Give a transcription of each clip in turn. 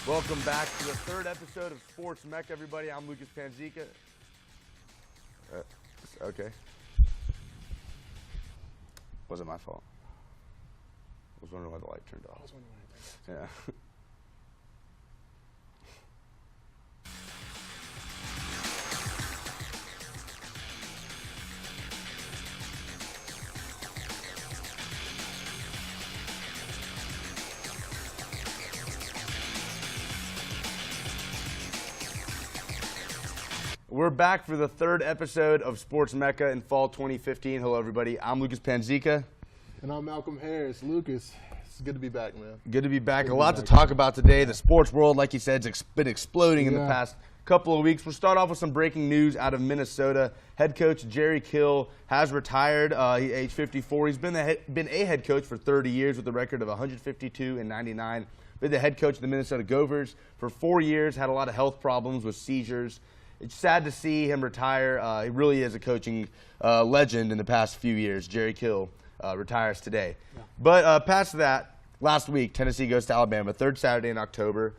Welcome back to the third episode of Sports Mecca, everybody. I'm Lucas Panzica. Okay. Wasn't my fault. I was wondering why the light turned off. Yeah. We're back for the third episode of Sports Mecca in fall 2015. Hello, everybody. I'm Lucas Panzica. And I'm Malcolm Harris. Lucas, it's good to be back, man. Good to be back. A lot to talk about today. The sports world, like you said, has been exploding in the past couple of weeks. We'll start off with some breaking news out of Minnesota. Head coach Jerry Kill has retired. He's age 54. He's been a head coach for 30 years with a record of 152-99. Been the head coach of the Minnesota Gophers for 4 years. Had a lot of health problems with seizures. It's sad to see him retire. He really is a coaching legend in the past few years. Jerry Kill retires today. Yeah. But past that, last week, Tennessee goes to Alabama, third Saturday in October.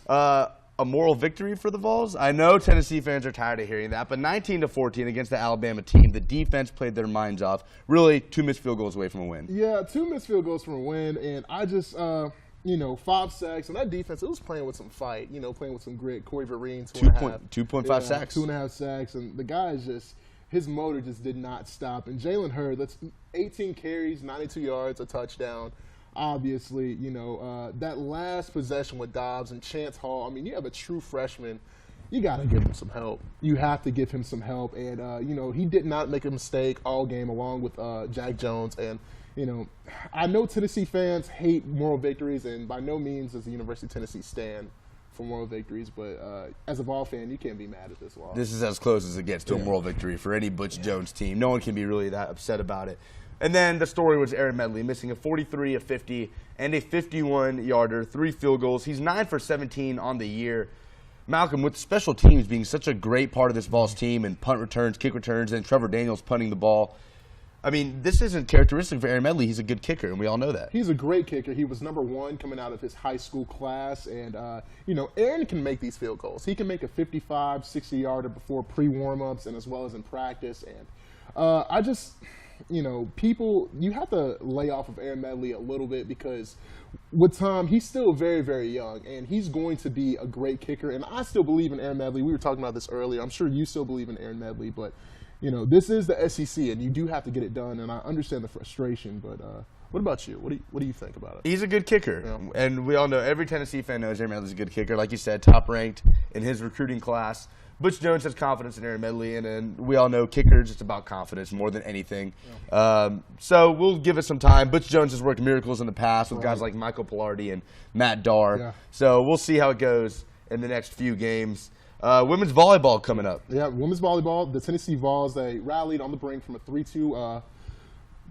A moral victory for the Vols. I know Tennessee fans are tired of hearing that, but 19-14 against the Alabama team. The defense played their minds off. Really, 2 missed field goals away from a win. Yeah, 2 missed field goals from a win, and I just 5 sacks, and that defense, it was playing with some fight, playing with some grit. Corey Vereen, 2.5 sacks. 2.5 sacks, and the guy is just, his motor just did not stop. And Jalen Hurd, that's 18 carries, 92 yards, a touchdown. Obviously, that last possession with Dobbs and Chance Hall, I mean, you have a true freshman. You got to give him some help. You have to give him some help. And, he did not make a mistake all game along with Jack Jones. And, I know Tennessee fans hate moral victories, and by no means does the University of Tennessee stand for moral victories. But as a Vol fan, you can't be mad at this loss. This is as close as it gets to a moral victory for any Butch Jones team. No one can be really that upset about it. And then the story was Aaron Medley missing a 43, a 50, and a 51-yarder, 3 field goals. He's 9 for 17 on the year. Malcolm, with special teams being such a great part of this Vols team, and punt returns, kick returns, and Trevor Daniels punting the ball, I mean, this isn't characteristic for Aaron Medley. He's a good kicker, and we all know that. He's a great kicker. He was number 1 coming out of his high school class. And, Aaron can make these field goals. He can make a 55, 60-yarder before pre-warm-ups and as well as in practice. And people, you have to lay off of Aaron Medley a little bit because with time, he's still very, very young, and he's going to be a great kicker. And I still believe in Aaron Medley. We were talking about this earlier. I'm sure you still believe in Aaron Medley, but this is the SEC, and you do have to get it done, and I understand the frustration, but what about you? What do you think about it? He's a good kicker, and we all know, every Tennessee fan knows Aaron Medley's a good kicker. Like you said, top-ranked in his recruiting class. Butch Jones has confidence in Aaron Medley, and we all know kickers, it's about confidence more than anything. Yeah. So we'll give it some time. Butch Jones has worked miracles in the past with guys like Michael Pilardi and Matt Darr. Yeah. So we'll see how it goes in the next few games. Women's volleyball coming up. Yeah, women's volleyball. The Tennessee Vols, they rallied on the brink from a 3-2.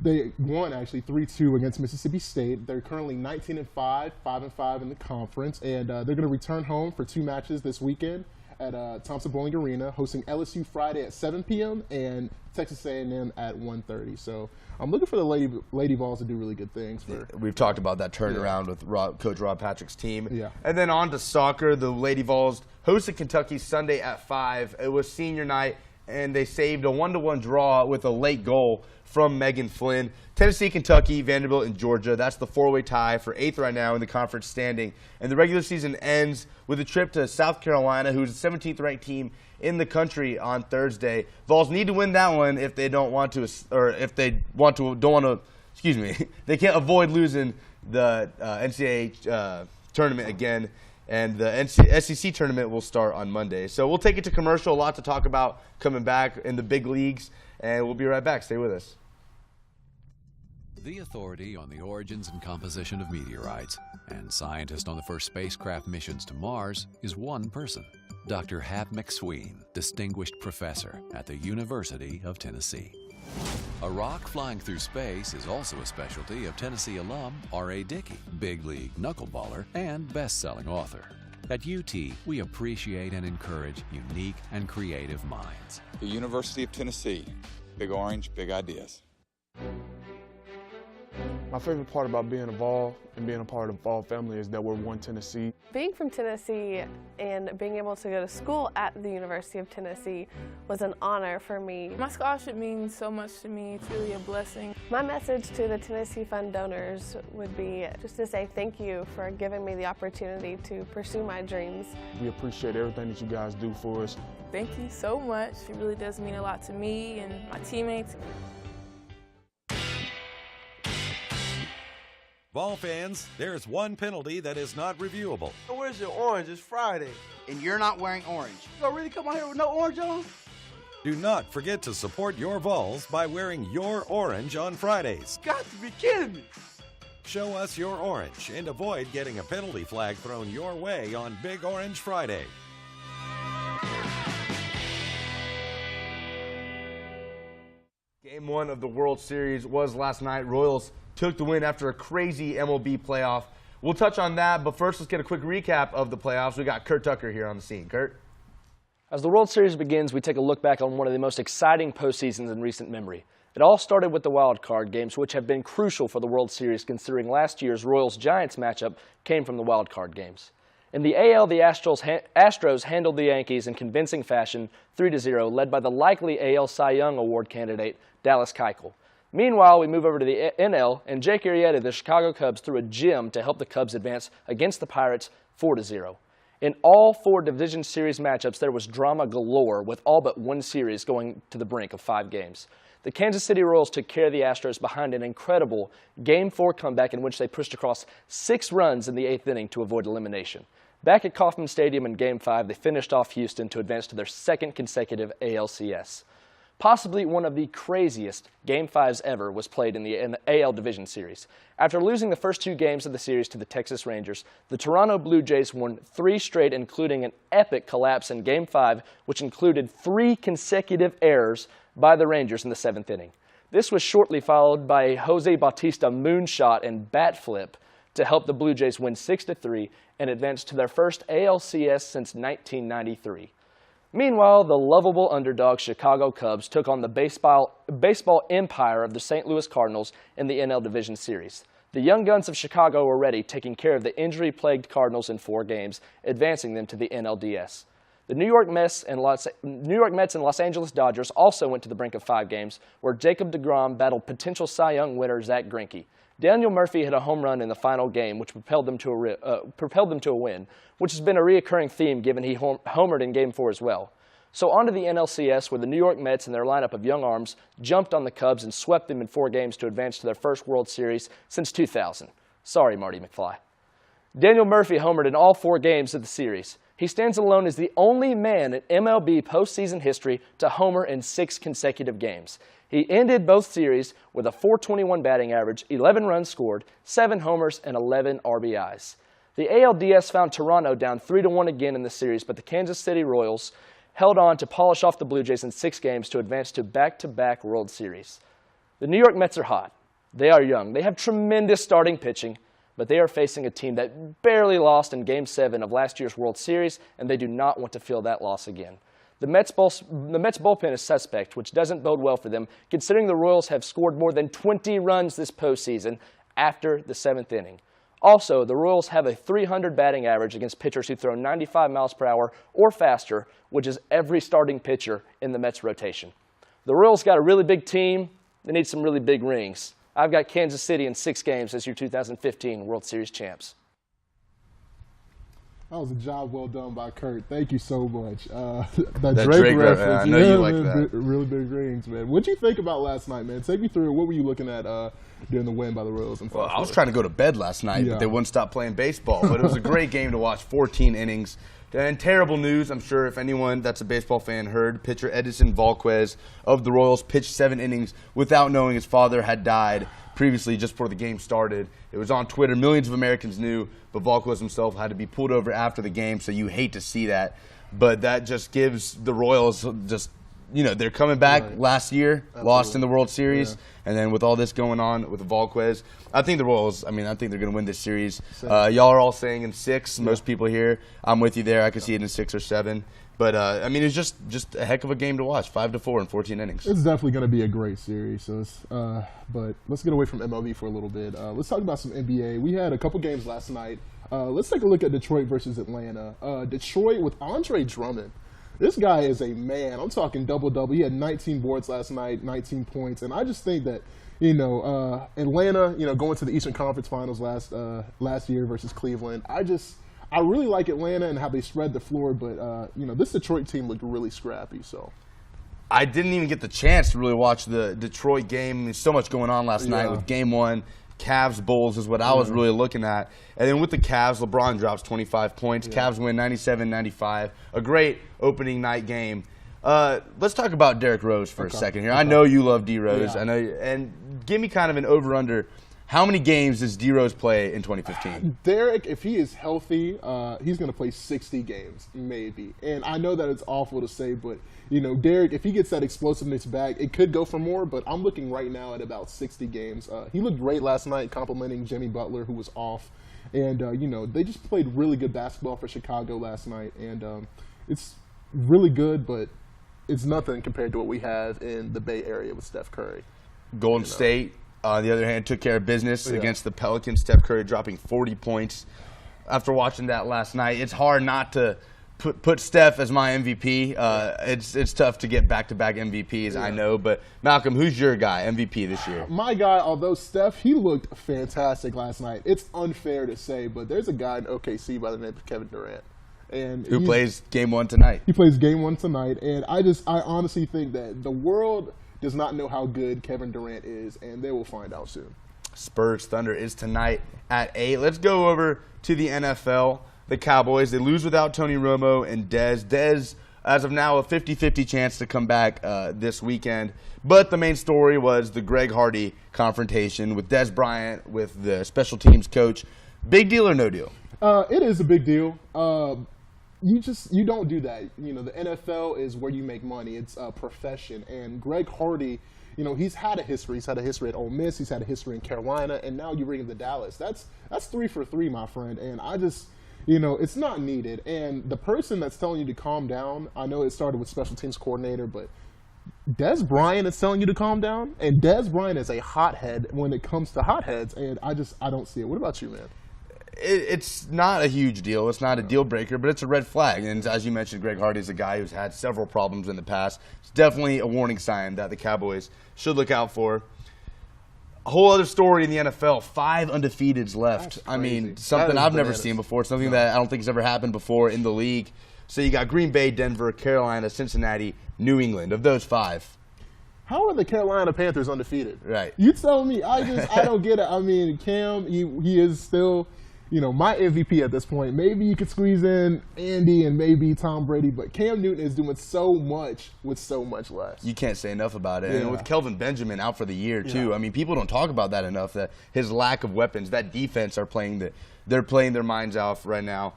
They won, actually, 3-2 against Mississippi State. They're currently 19-5, 5-5 in the conference. And they're going to return home for 2 matches this weekend at Thompson Bowling Arena, hosting LSU Friday at 7 p.m. and Texas A&M at 1:30. So I'm looking for the Lady Vols to do really good things. We've talked about that turnaround with Coach Rob Patrick's team. Yeah. And then on to soccer. The Lady Vols hosted Kentucky Sunday at 5. It was senior night, and they saved a 1-1 draw with a late goal from Megan Flynn. Tennessee, Kentucky, Vanderbilt, and Georgia. That's the 4-way tie for 8th right now in the conference standing. And the regular season ends with a trip to South Carolina, who's the 17th ranked team in the country on Thursday. Vols need to win that one if they don't want to, or if they don't want to, excuse me, they can't avoid losing the NCAA tournament again. And the SEC tournament will start on Monday. So we'll take it to commercial. A lot to talk about coming back in the big leagues. And we'll be right back. Stay with us. The authority on the origins and composition of meteorites and scientist on the first spacecraft missions to Mars is one person, Dr. Hap McSween, Distinguished Professor at the University of Tennessee. A rock flying through space is also a specialty of Tennessee alum R.A. Dickey, big league knuckleballer and best-selling author. At UT, we appreciate and encourage unique and creative minds. The University of Tennessee. Big Orange, big ideas. My favorite part about being involved and being a part of the Vol family is that we're one Tennessee. Being from Tennessee and being able to go to school at the University of Tennessee was an honor for me. My scholarship means so much to me. It's really a blessing. My message to the Tennessee Fund donors would be just to say thank you for giving me the opportunity to pursue my dreams. We appreciate everything that you guys do for us. Thank you so much. It really does mean a lot to me and my teammates. Ball fans, there's one penalty that is not reviewable. Where's your orange? It's Friday. And you're not wearing orange. You gonna really come out here with no orange on? Do not forget to support your Vols by wearing your orange on Fridays. Got to be kidding me. Show us your orange and avoid getting a penalty flag thrown your way on Big Orange Friday. Game 1 of the World Series was last night. Royals took the win after a crazy MLB playoff. We'll touch on that, but first let's get a quick recap of the playoffs. We got Curt Tucker here on the scene. Curt? As the World Series begins, we take a look back on one of the most exciting postseasons in recent memory. It all started with the wild card games, which have been crucial for the World Series considering last year's Royals-Giants matchup came from the wild card games. In the AL, the Astros handled the Yankees in convincing fashion 3-0, led by the likely AL Cy Young Award candidate, Dallas Keuchel. Meanwhile, we move over to the NL, and Jake Arrieta, the Chicago Cubs, threw a gem to help the Cubs advance against the Pirates 4-0. In all 4 division series matchups, there was drama galore, with all but one series going to the brink of 5 games. The Kansas City Royals took care of the Astros behind an incredible Game 4 comeback in which they pushed across 6 runs in the 8th inning to avoid elimination. Back at Kauffman Stadium in Game 5, they finished off Houston to advance to their 2nd consecutive ALCS. Possibly one of the craziest Game 5s ever was played in the AL Division Series. After losing the first 2 games of the series to the Texas Rangers, the Toronto Blue Jays won 3 straight, including an epic collapse in Game 5, which included 3 consecutive errors by the Rangers in the 7th inning. This was shortly followed by a Jose Bautista moonshot and bat flip to help the Blue Jays win 6-3 and advance to their first ALCS since 1993. Meanwhile, the lovable underdog Chicago Cubs took on the baseball empire of the St. Louis Cardinals in the NL Division Series. The Young Guns of Chicago were ready, taking care of the injury-plagued Cardinals in 4 games, advancing them to the NLDS. The New York Mets and Los Angeles Dodgers also went to the brink of 5 games, where Jacob deGrom battled potential Cy Young winner Zach Greinke. Daniel Murphy hit a home run in the final game, which propelled them to a win, which has been a reoccurring theme given he homered in Game 4 as well. So on to the NLCS, where the New York Mets and their lineup of young arms jumped on the Cubs and swept them in 4 games to advance to their first World Series since 2000. Sorry, Marty McFly. Daniel Murphy homered in all 4 games of the series. He stands alone as the only man in MLB postseason history to homer in 6 consecutive games. He ended both series with a .421 batting average, 11 runs scored, 7 homers, and 11 RBIs. The ALDS found Toronto down 3-1 again in the series, but the Kansas City Royals held on to polish off the Blue Jays in 6 games to advance to back-to-back World Series. The New York Mets are hot. They are young. They have tremendous starting pitching, but they are facing a team that barely lost in Game 7 of last year's World Series, and they do not want to feel that loss again. The Mets bullpen is suspect, which doesn't bode well for them, considering the Royals have scored more than 20 runs this postseason after the 7th inning. Also, the Royals have a .300 batting average against pitchers who throw 95 miles per hour or faster, which is every starting pitcher in the Mets rotation. The Royals got a really big team. They need some really big rings. I've got Kansas City in 6 games as your 2015 World Series champs. That was a job well done by Curt. Thank you so much. That Drake reference, I know you like that. Really big rings, man. What'd you think about last night, man? Take me through. What were you looking at during the win by the Royals? Well, I was trying to go to bed last night, but they wouldn't stop playing baseball. But it was a great game to watch, 14 innings. And terrible news, I'm sure if anyone that's a baseball fan heard, pitcher Edinson Volquez of the Royals pitched 7 innings without knowing his father had died previously just before the game started. It was on Twitter. Millions of Americans knew, but Volquez himself had to be pulled over after the game, so you hate to see that. But that just gives the Royals just, you know, they're coming back last year, lost in the World Series, and then with all this going on with Volquez, I think the Royals, I think they're going to win this series. Y'all are all saying in 6, most people here. I'm with you there. I can see it in 6 or 7. But, I mean, it's just a heck of a game to watch, 5-4 in 14 innings. It's definitely going to be a great series. So, but let's get away from MLB for a little bit. Let's talk about some NBA. We had a couple games last night. Let's take a look at Detroit versus Atlanta. Detroit with Andre Drummond. This guy is a man. I'm talking double-double. He had 19 boards last night, 19 points. And I just think that, Atlanta, going to the Eastern Conference Finals last year versus Cleveland. I really like Atlanta and how they spread the floor, but, this Detroit team looked really scrappy. So I didn't even get the chance to really watch the Detroit game. There's so much going on last night with Game 1. Cavs Bulls is what I was really looking at. And then with the Cavs, LeBron drops 25 points. Cavs win 97-95. A great opening night game. Let's talk about Derrick Rose for a second here. I know you love D Rose. I know, and give me kind of an over/under. How many games does D Rose play in 2015? Derrick, if he is healthy, he's going to play 60 games, maybe. And I know that it's awful to say, but, Derrick, if he gets that explosiveness back, it could go for more, but I'm looking right now at about 60 games. He looked great last night, complimenting Jimmy Butler, who was off. And, they just played really good basketball for Chicago last night. And it's really good, but it's nothing compared to what we have in the Bay Area with Steph Curry. Golden State, on the other hand, took care of business against the Pelicans. Steph Curry dropping 40 points. After watching that last night, it's hard not to put Steph as my MVP. It's tough to get back-to-back MVPs, I know. But, Malcolm, who's your guy, MVP this year? My guy, although Steph, he looked fantastic last night. It's unfair to say, but there's a guy in OKC by the name of Kevin Durant. And who plays Game 1 tonight. He plays Game 1 tonight. And I honestly think that the world does not know how good Kevin Durant is, and they will find out soon. Spurs Thunder is tonight at 8. Let's go over to the NFL. The Cowboys, they lose without Tony Romo and Dez. Dez, as of now, a 50-50 chance to come back this weekend. But the main story was the Greg Hardy confrontation with Dez Bryant, with the special teams coach. Big deal or no deal? It is a big deal. You don't do that. The NFL is where you make money. It's a profession. And Greg Hardy, he's had a history. He's had a history at Ole Miss. He's had a history in Carolina. And now you bring him to Dallas. That's 3 for 3, my friend. And it's not needed. And the person that's telling you to calm down, I know it started with special teams coordinator, but Dez Bryant is telling you to calm down. And Dez Bryant is a hothead when it comes to hotheads. And I don't see it. What about you, man? It's not a huge deal. It's not a deal breaker, but it's a red flag. And as you mentioned, Greg Hardy is a guy who's had several problems in the past. It's definitely a warning sign that the Cowboys should look out for. A whole other story in the NFL, 5 undefeateds left. I mean, something I've never seen before, something that I don't think has ever happened before in the league. So you got Green Bay, Denver, Carolina, Cincinnati, New England. Of those 5, how are the Carolina Panthers undefeated? Right. You tell me. I don't get it. I mean, Cam, he is still, my MVP at this point. Maybe you could squeeze in Andy and maybe Tom Brady, but Cam Newton is doing so much with so much less. You can't say enough about it. And with Kelvin Benjamin out for the year, too, I mean, people don't talk about that enough, that his lack of weapons, that defense they're playing their minds off right now.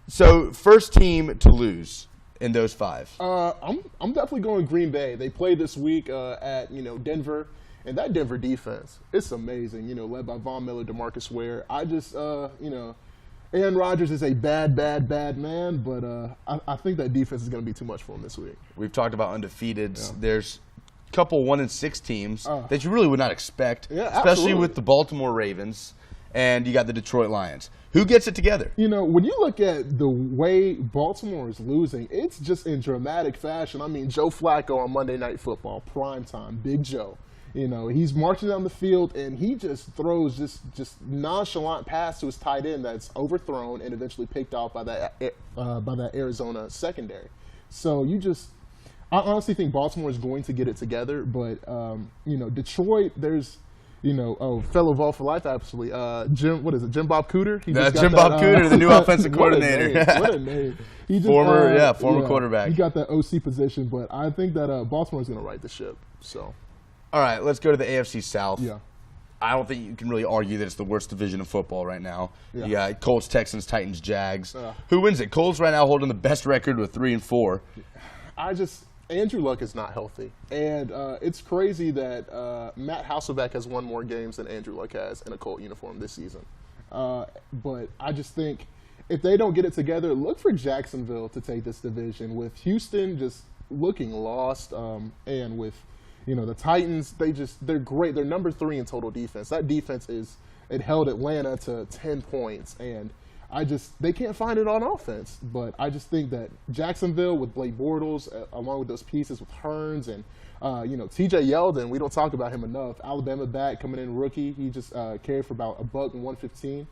So, first team to lose in those 5. I'm definitely going Green Bay. They played this week at, Denver. And that Denver defense, it's amazing, led by Von Miller, DeMarcus Ware. Aaron Rodgers is a bad man, but I think that defense is going to be too much for him this week. We've talked about undefeateds. There's a couple 1-6 teams that you really would not expect, especially with the Baltimore Ravens, and you got the Detroit Lions. Who gets it together? When you look at the way Baltimore is losing, it's just in dramatic fashion. I mean, Joe Flacco on Monday Night Football, primetime, Big Joe. He's marching down the field, and he just throws just nonchalant pass to his tight end that's overthrown and eventually picked off by that Arizona secondary. So I honestly think Baltimore is going to get it together, but Detroit, there's fellow Vol for life, absolutely. Jim Bob Cooter. Jim Bob Cooter, the new offensive coordinator. What a name! Former quarterback. He got that OC position, but I think that Baltimore is going to right the ship. So. All right, let's go to the AFC South. Yeah. I don't think you can really argue that it's the worst division of football right now. Yeah. You got Colts, Texans, Titans, Jags. Who wins it? Colts right now holding the best record with 3-4. Andrew Luck is not healthy. And it's crazy that Matt Hasselbeck has won more games than Andrew Luck has in a Colt uniform this season. But I just think if they don't get it together, look for Jacksonville to take this division. With Houston just looking lost, and with the Titans, they're great. They're number 3 in total defense. That defense it held Atlanta to 10 points, and they can't find it on offense. But I just think that Jacksonville with Blake Bortles, along with those pieces with Hearns and T.J. Yeldon, we don't talk about him enough. Alabama back coming in rookie, he just carried for about $115.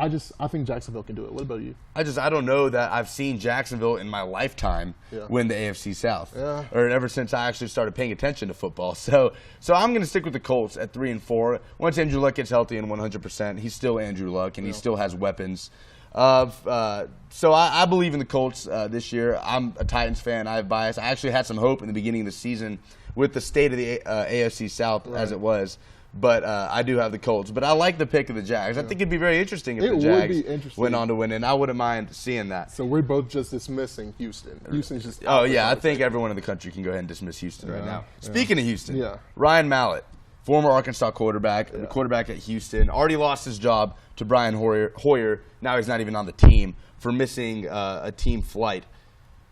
I think Jacksonville can do it. What about you? I don't know that I've seen Jacksonville in my lifetime win the AFC South, or ever since I actually started paying attention to football. So I'm going to stick with the Colts at 3-4. Once Andrew Luck gets healthy and 100%, he's still Andrew Luck, and he still has weapons. So I believe in the Colts this year. I'm a Titans fan. I have bias. I actually had some hope in the beginning of the season with the state of the AFC South as it was. But I do have the Colts. But I like the pick of the Jags. I think it'd be very interesting if the Jags went on to win, and I wouldn't mind seeing that. So we're both just dismissing Houston. Houston's just oh, yeah. I think everyone in the country can go ahead and dismiss Houston right now. Speaking of Houston, Ryan Mallett, former Arkansas quarterback, the quarterback at Houston, already lost his job to Brian Hoyer. Now he's not even on the team for missing a team flight.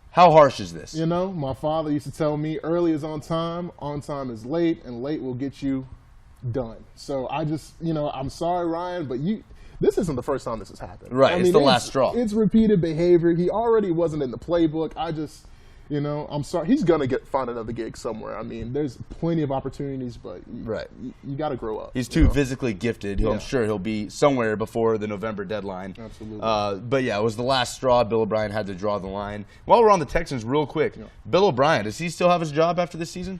How harsh is this? My father used to tell me early is on time is late, and late will get you done. So I just, I'm sorry, Ryan, but this isn't the first time this has happened. Right, it's the last straw. It's repeated behavior. He already wasn't in the playbook. I'm sorry. He's going to find another gig somewhere. I mean, there's plenty of opportunities, but you got to grow up. He's too physically gifted. I'm sure he'll be somewhere before the November deadline. Absolutely. But yeah, it was the last straw. Bill O'Brien had to draw the line. While we're on the Texans real quick, Bill O'Brien, does he still have his job after this season?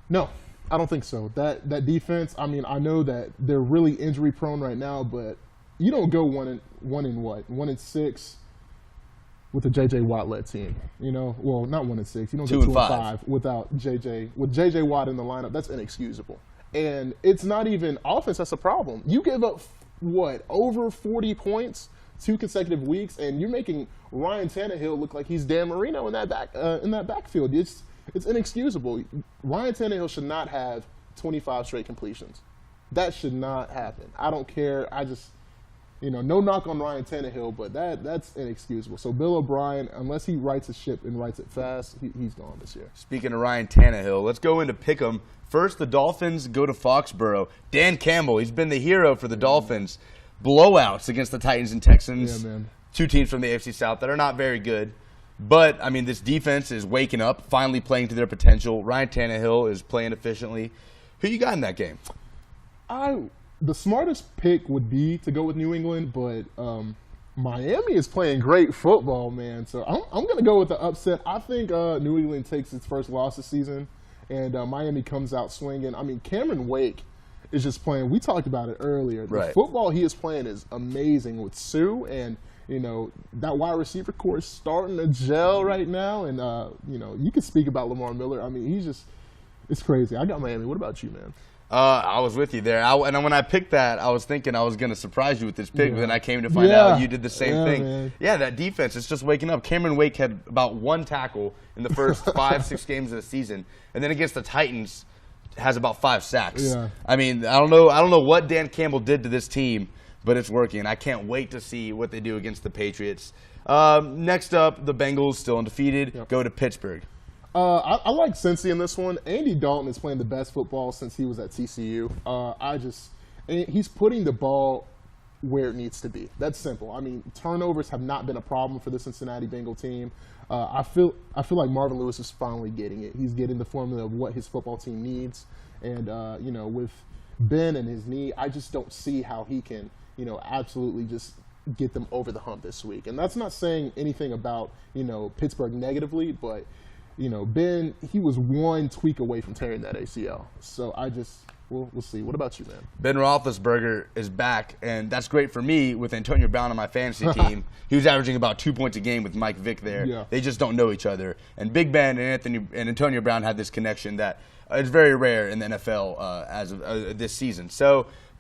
No. I don't think so. That defense, I mean, I know that they're really injury prone right now, but you don't go 1-6 with a J.J. Watt led team. Well, not 1-6. You don't go 2-5 without J.J. With J.J. Watt in the lineup. That's inexcusable. And it's not even offense that's a problem. You give up over 40 points 2 consecutive weeks, and you're making Ryan Tannehill look like he's Dan Marino in that backfield. It's inexcusable. Ryan Tannehill should not have 25 straight completions. That should not happen. I don't care. No knock on Ryan Tannehill, but that's inexcusable. So Bill O'Brien, unless he rights his ship and writes it fast, he's gone this year. Speaking of Ryan Tannehill, let's go into Pick'em. First, the Dolphins go to Foxborough. Dan Campbell, he's been the hero for the Dolphins. Blowouts against the Titans and Texans. Yeah, man. 2 teams from the AFC South that are not very good. But, I mean, this defense is waking up, finally playing to their potential. Ryan Tannehill is playing efficiently. Who you got in that game? The smartest pick would be to go with New England, but Miami is playing great football, man. So I'm going to go with the upset. I think New England takes its first loss this season, and Miami comes out swinging. I mean, Cameron Wake is just playing. We talked about it earlier. The football he is playing is amazing with Sue, and that wide receiver core is starting to gel right now. And, you can speak about Lamar Miller. I mean, it's crazy. I got Miami. What about you, man? I was with you there. And when I picked that, I was thinking I was going to surprise you with this pick, but then I came to find out you did the same thing. Man. Yeah, that defense is just waking up. Cameron Wake had about 1 tackle in the first 5-6 games of the season, and then against the Titans has about 5 sacks. Yeah. I mean, I don't know what Dan Campbell did to this team, but it's working. I can't wait to see what they do against the Patriots. Next up, the Bengals, still undefeated, go to Pittsburgh. I like Cincy in this one. Andy Dalton is playing the best football since he was at TCU. He's putting the ball where it needs to be. That's simple. I mean, turnovers have not been a problem for the Cincinnati Bengal team. I feel like Marvin Lewis is finally getting it. He's getting the formula of what his football team needs. And, with Ben and his knee, I just don't see how he can, absolutely just get them over the hump this week. And that's not saying anything about, Pittsburgh negatively, but Ben, he was 1 tweak away from tearing that ACL. So we'll see. What about you, man? Ben Roethlisberger is back, and that's great for me with Antonio Brown on my fantasy team. He was averaging about 2 points a game with Mike Vick there. Yeah. They just don't know each other. And Big Ben and Antonio Brown had this connection that is very rare in the NFL as of this season.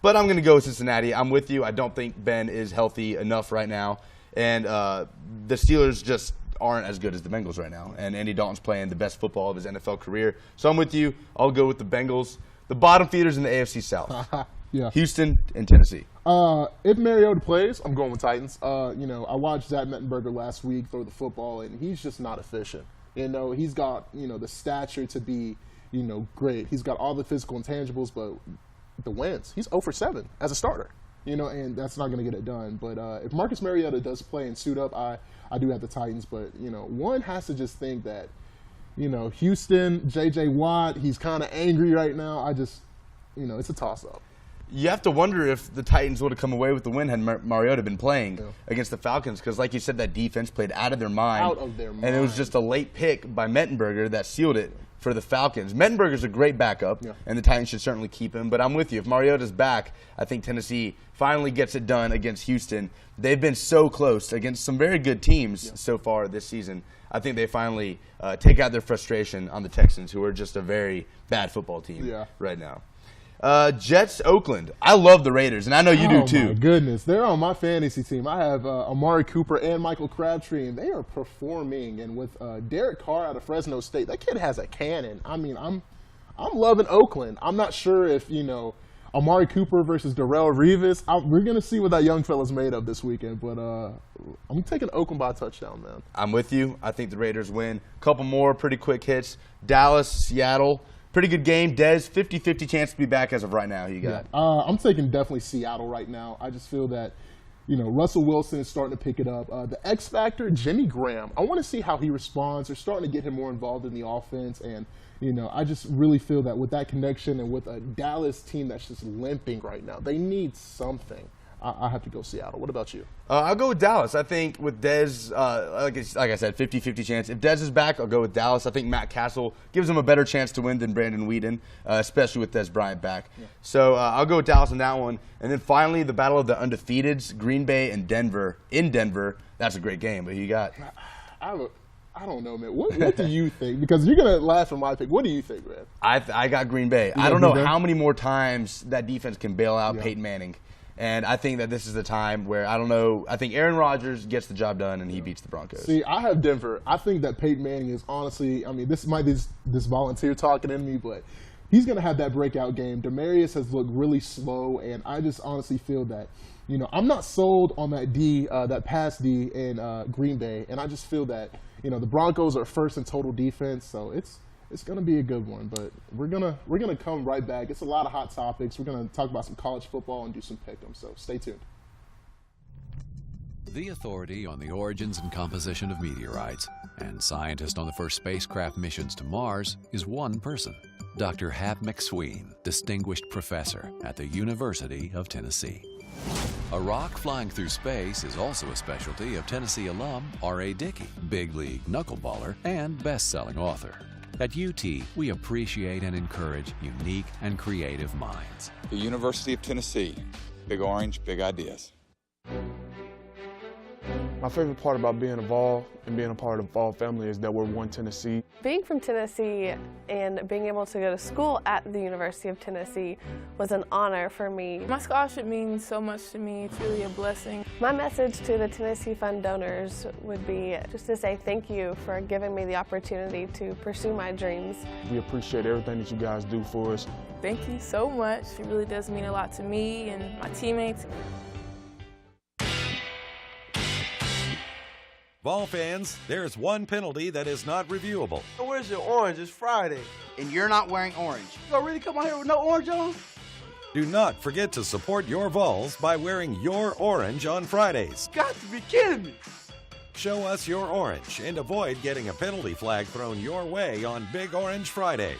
But I'm going to go with Cincinnati. I'm with you. I don't think Ben is healthy enough right now. And the Steelers just aren't as good as the Bengals right now. And Andy Dalton's playing the best football of his NFL career. So I'm with you. I'll go with the Bengals. The bottom feeders in the AFC South. Yeah. Houston and Tennessee. If Mariota plays, I'm going with Titans. You know, I watched Zach Mettenberger last week throw the football, and he's just not efficient. You know, he's got, you know, the stature to be, you know, great. He's got all the physical intangibles, but the wins, he's 0 for 7 as a starter. You know, and that's not going to get it done. But if Marcus Mariota does play and suit up, I do have the Titans. But, you know, one has to just think that, you know, Houston, J.J. Watt, he's kind of angry right now. You know, it's a toss-up. You have to wonder if the Titans would have come away with the win had Mariota been playing against the Falcons, because, like you said, that defense played out of their mind. Out of their mind. And it was just a late pick by Mettenberger that sealed it for the Falcons. Mettenberger's a great backup, and the Titans should certainly keep him. But I'm with you. If Mariota's back, I think Tennessee finally gets it done against Houston. They've been so close against some very good teams so far this season. I think they finally take out their frustration on the Texans, who are just a very bad football team right now. Jets, Oakland. I love the Raiders, and I know you do too. Oh, my goodness. They're on my fantasy team. I have Amari Cooper and Michael Crabtree, and they are performing. And with Derek Carr out of Fresno State, that kid has a cannon. I mean, I'm loving Oakland. I'm not sure if, you know, Amari Cooper versus Darrell Revis. We're going to see what that young fella's made of this weekend. But I'm taking Oakland by a touchdown, man. I'm with you. I think the Raiders win. A couple more pretty quick hits. Dallas, Seattle. Pretty good game. Dez, 50-50 chance to be back as of right now. Who you got? I'm taking definitely Seattle right now. I just feel that, you know, Russell Wilson is starting to pick it up. The X factor, Jimmy Graham. I want to see how he responds. They're starting to get him more involved in the offense, and you know, I just really feel that with that connection and with a Dallas team that's just limping right now, they need something. I have to go Seattle. What about you? I'll go with Dallas. I think with Dez, like I said, 50-50 chance. If Dez is back, I'll go with Dallas. I think Matt Castle gives them a better chance to win than Brandon Weeden, especially with Dez Bryant back. So I'll go with Dallas on that one. And then finally, the battle of the undefeateds, Green Bay and Denver. In Denver, that's a great game. But who you got? I don't know, man. What do you think? Because you're going to laugh at my pick. What do you think, man? I got Green Bay. I don't know how many more times that defense can bail out Peyton Manning. And I think that this is the time where, I don't know, I think Aaron Rodgers gets the job done and he beats the Broncos. See, I have Denver. I think that Peyton Manning is honestly, I mean, this might be this volunteer talking in me, but he's going to have that breakout game. Demarius has looked really slow, and I just honestly feel that, you know, I'm not sold on that pass D in Green Bay, and I just feel that, you know, the Broncos are first in total defense, so it's going to be a good one, but we're gonna come right back. It's a lot of hot topics. We're going to talk about some college football and do some pick'em, so stay tuned. The authority on the origins and composition of meteorites and scientist on the first spacecraft missions to Mars is one person, Dr. Hap McSween, distinguished professor at the University of Tennessee. A rock flying through space is also a specialty of Tennessee alum R.A. Dickey, big league knuckleballer and best-selling author. At UT, we appreciate and encourage unique and creative minds. The University of Tennessee. Big Orange, big ideas. My favorite part about being involved and being a part of the Vol family is that we're one Tennessee. Being from Tennessee and being able to go to school at the University of Tennessee was an honor for me. My scholarship means so much to me. It's really a blessing. My message to the Tennessee Fund donors would be just to say thank you for giving me the opportunity to pursue my dreams. We appreciate everything that you guys do for us. Thank you so much. It really does mean a lot to me and my teammates. Vol fans, there's one penalty that is not reviewable. Where's your orange? It's Friday. And you're not wearing orange. You gonna really come out here with no orange on? Do not forget to support your Vols by wearing your orange on Fridays. Got to be kidding me. Show us your orange and avoid getting a penalty flag thrown your way on Big Orange Friday.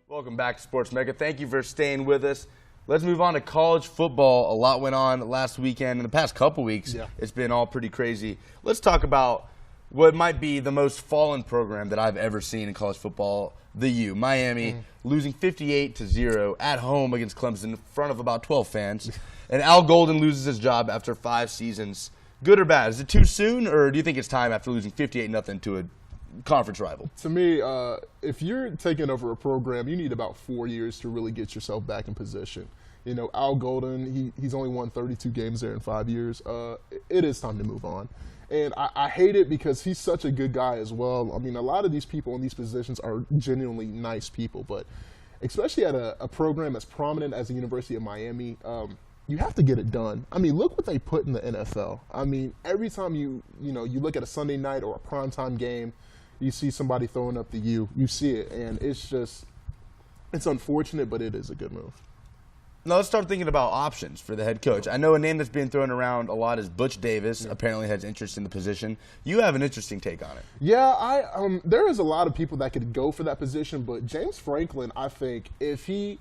Welcome back to Sports Mecca. Thank you for staying with us. Let's move on to college football. A lot went on last weekend. In the past couple weeks, it's been all pretty crazy. Let's talk about what might be the most fallen program that I've ever seen in college football, the U. Miami losing 58-0 at home against Clemson in front of about 12 fans. And Al Golden loses his job after 5 seasons. Good or bad? Is it too soon, or do you think it's time after losing 58-0 to a conference rival? To me, if you're taking over a program, you need about 4 years to really get yourself back in position. You know, Al Golden, he's only won 32 games there in 5 years. It is time to move on. And I hate it because he's such a good guy as well. I mean, a lot of these people in these positions are genuinely nice people, but especially at a program as prominent as the University of Miami, you have to get it done. I mean, look what they put in the NFL. I mean, every time you look at a Sunday night or a primetime game, you see somebody throwing up the U. You see it, and it's unfortunate, but it is a good move. Now let's start thinking about options for the head coach. I know a name that's being thrown around a lot is Butch Davis. Apparently has interest in the position. You have an interesting take on it. Yeah, there is a lot of people that could go for that position, but James Franklin, I think, if the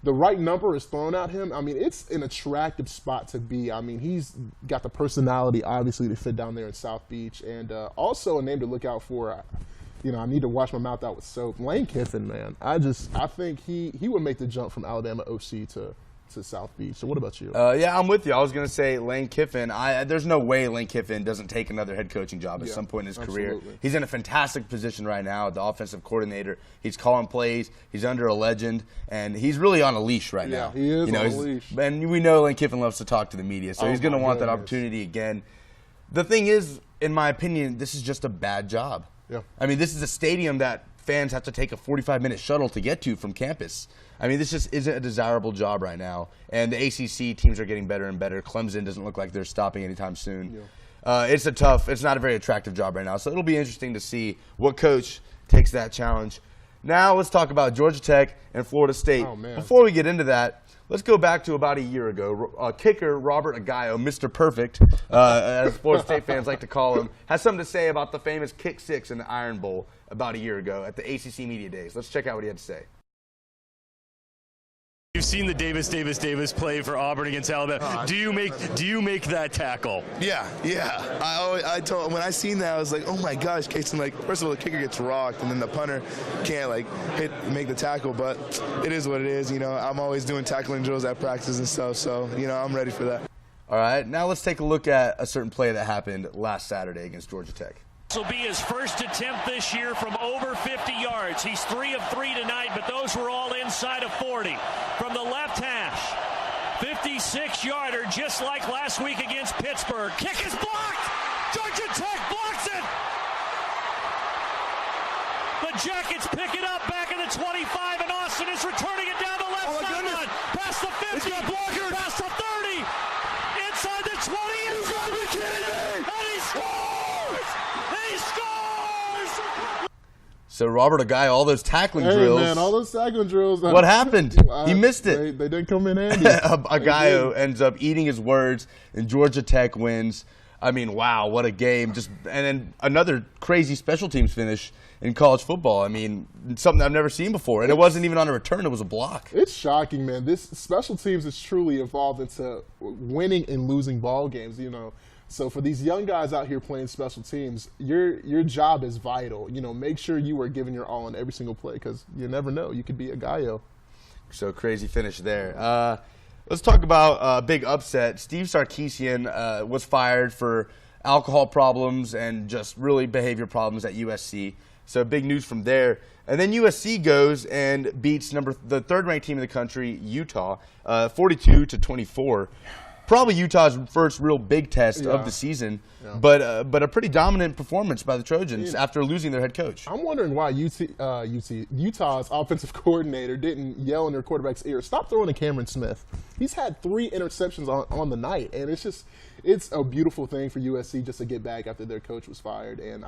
right number is thrown at him, I mean, it's an attractive spot to be. I mean, he's got the personality, obviously, to fit down there in South Beach, and also a name to look out for. I need to wash my mouth out with soap. Lane Kiffin, man. I think he would make the jump from Alabama OC to South Beach. So what about you? Yeah, I'm with you. I was going to say Lane Kiffin. There's no way Lane Kiffin doesn't take another head coaching job at some point in his career. He's in a fantastic position right now, the offensive coordinator. He's calling plays. He's under a legend, and he's really on a leash right now. Yeah, he is on a leash. And we know Lane Kiffin loves to talk to the media, so he's going to want that opportunity again. The thing is, in my opinion, this is just a bad job. Yeah. I mean, this is a stadium that fans have to take a 45-minute shuttle to get to from campus. I mean, this just isn't a desirable job right now. And the ACC teams are getting better and better. Clemson doesn't look like they're stopping anytime soon. Yeah. It's not a very attractive job right now. So it'll be interesting to see what coach takes that challenge. Now let's talk about Georgia Tech and Florida State. Oh, man. Before we get into that, let's go back to about a year ago. Kicker Robert Aguayo, Mr. Perfect, as Florida State fans like to call him, has something to say about the famous kick six in the Iron Bowl about a year ago at the ACC Media Days. Let's check out what he had to say. You've seen the Davis play for Auburn against Alabama. Do you make that tackle? Yeah. I told when I seen that, I was like, oh my gosh, Casey. Like, first of all, the kicker gets rocked, and then the punter can't make the tackle. But it is what it is. I'm always doing tackling drills at practice and stuff, so I'm ready for that. All right, now let's take a look at a certain play that happened last Saturday against Georgia Tech. This will be his first attempt this year from over 50 yards. He's 3 of 3 tonight, but those were all inside of 40. From the left hash, 56-yarder, just like last week against Pittsburgh. Kick is blocked! Georgia Tech blocks it! The Jackets pick it up back at the 25, and Austin is returning it down the left sideline. Past the 50, past the 30, inside the 20, inside the 10, and he scores! So Robert Aguayo, all those tackling drills. Man, all those tackling drills. What happened? He missed it. They didn't come in handy. Aguayo ends up eating his words, and Georgia Tech wins. I mean, wow, what a game. And then another crazy special teams finish in college football. I mean, something I've never seen before. And it wasn't even on a return. It was a block. It's shocking, man. This special teams is truly evolved into winning and losing ball games, So for these young guys out here playing special teams, your job is vital. Make sure you are giving your all on every single play because you never know. You could be a Aguayo. So crazy finish there. Let's talk about a big upset. Steve Sarkisian was fired for alcohol problems and just really behavior problems at USC. So big news from there. And then USC goes and beats the third-ranked team in the country, Utah, 42-24. Probably Utah's first real big test of the season, but a pretty dominant performance by the Trojans after losing their head coach. I'm wondering why Utah's offensive coordinator didn't yell in their quarterback's ear, stop throwing to Cameron Smith. He's had 3 interceptions on the night, and it's a beautiful thing for USC just to get back after their coach was fired. And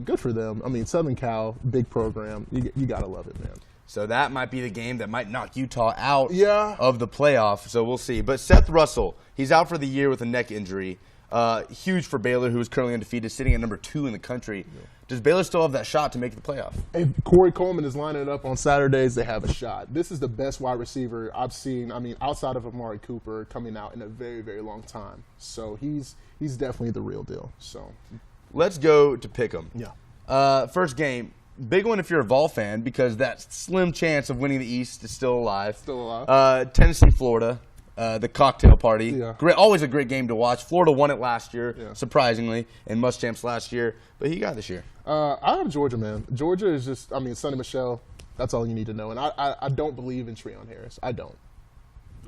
good for them. I mean, Southern Cal, big program. You got to love it, man. So that might be the game that might knock Utah out of the playoff. So we'll see. But Seth Russell, he's out for the year with a neck injury. Huge for Baylor, who is currently undefeated, sitting at number 2 in the country. Yeah. Does Baylor still have that shot to make the playoff? If Corey Coleman is lining it up on Saturdays, they have a shot. This is the best wide receiver I've seen, outside of Amari Cooper, coming out in a very, very long time. So he's definitely the real deal. So let's go to Pick'em. Yeah. First game. Big one if you're a Vol fan because that slim chance of winning the East is still alive. Tennessee, Florida, the cocktail party. Yeah. Always a great game to watch. Florida won it last year, surprisingly, and Muschamps last year. But he got this year. I have Georgia, man. Georgia is just, Sonny Michel, that's all you need to know. And I don't believe in Treon Harris. I don't.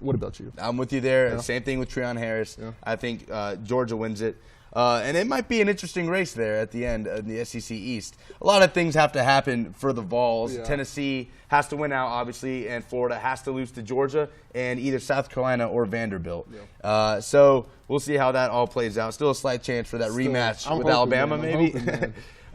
What about you? I'm with you there. Yeah. Same thing with Treon Harris. Yeah. I think Georgia wins it. And it might be an interesting race there at the end in the SEC East. A lot of things have to happen for the Vols. Yeah. Tennessee has to win out, obviously, and Florida has to lose to Georgia and either South Carolina or Vanderbilt. Yeah. So we'll see how that all plays out. Still a slight chance for that rematch with Alabama, maybe.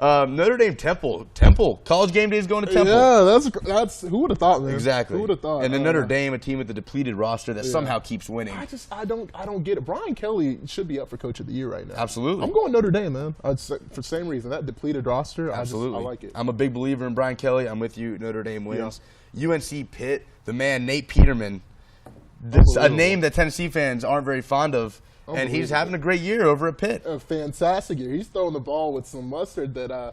Notre Dame, Temple. College game day is going to Temple. Yeah, that's who would have thought, man? Exactly. Who would have thought? And then Notre Dame, a team with a depleted roster that somehow keeps winning. I don't get it. Brian Kelly should be up for Coach of the Year right now. Absolutely. I'm going Notre Dame, man. For the same reason. That depleted roster, Absolutely. I like it. I'm a big believer in Brian Kelly. I'm with you. Notre Dame wins. Yeah. UNC Pitt, the man Nate Peterman, a name that Tennessee fans aren't very fond of. And he's having a great year over at Pitt. A fantastic year. He's throwing the ball with some mustard that I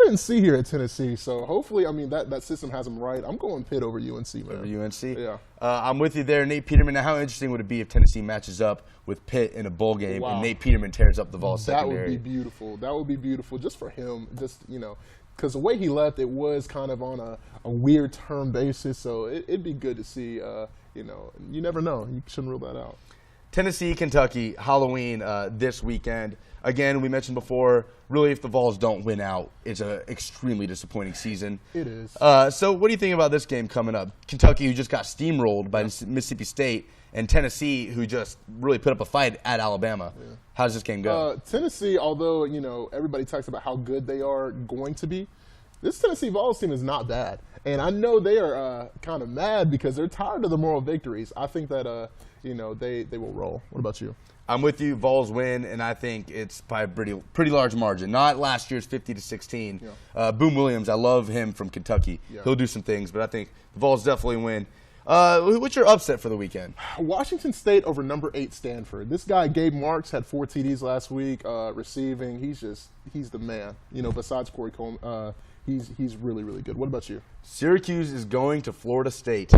didn't see here at Tennessee. So hopefully, I mean, that system has him right. I'm going Pitt over UNC, man. Over UNC? Yeah. I'm with you there, Nate Peterman. Now, how interesting would it be if Tennessee matches up with Pitt in a bowl game and Nate Peterman tears up the Vols secondary? That would be beautiful. That would be beautiful just for him. Just, because the way he left, it was kind of on a weird term basis. So it'd be good to see, you never know. You shouldn't rule that out. Tennessee, Kentucky, Halloween this weekend. Again, we mentioned before, really if the Vols don't win out, it's an extremely disappointing season. It is. So what do you think about this game coming up? Kentucky, who just got steamrolled by Mississippi State, and Tennessee, who just really put up a fight at Alabama. Yeah. How does this game go? Tennessee, although, everybody talks about how good they are going to be, this Tennessee Vols team is not bad. And I know they are kind of mad because they're tired of the moral victories. I think that, they will roll. What about you? I'm with you. Vols win, and I think it's by a pretty large margin. Not last year's 50-16. Yeah. Boom Williams, I love him from Kentucky. Yeah. He'll do some things, but I think the Vols definitely win. What's your upset for the weekend? Washington State over number 8 Stanford. This guy, Gabe Marks, had 4 TDs last week receiving. He's the man. Besides Corey Coleman, he's really, really good. What about you? Syracuse is going to Florida State.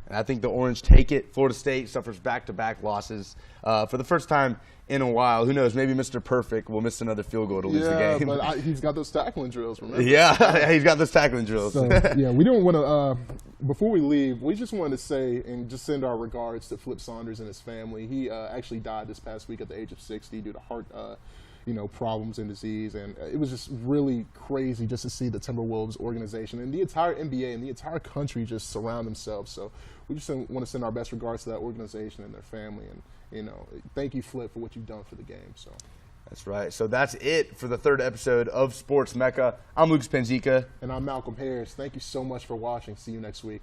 And I think the Orange take it. Florida State suffers back-to-back losses for the first time in a while. Who knows? Maybe Mr. Perfect will miss another field goal to lose the game. But he's got those tackling drills, remember? Yeah, he's got those tackling drills. So, we don't want to before we leave, we just wanted to say and just send our regards to Flip Saunders and his family. He actually died this past week at the age of 60 due to heart problems and disease. And it was just really crazy just to see the Timberwolves organization and the entire NBA and the entire country just surround themselves. So we just want to send our best regards to that organization and their family. And, thank you, Flip, for what you've done for the game. So that's right. So that's it for the 3rd episode of Sports Mecca. I'm Lucas Panzica. And I'm Malcolm Harris. Thank you so much for watching. See you next week.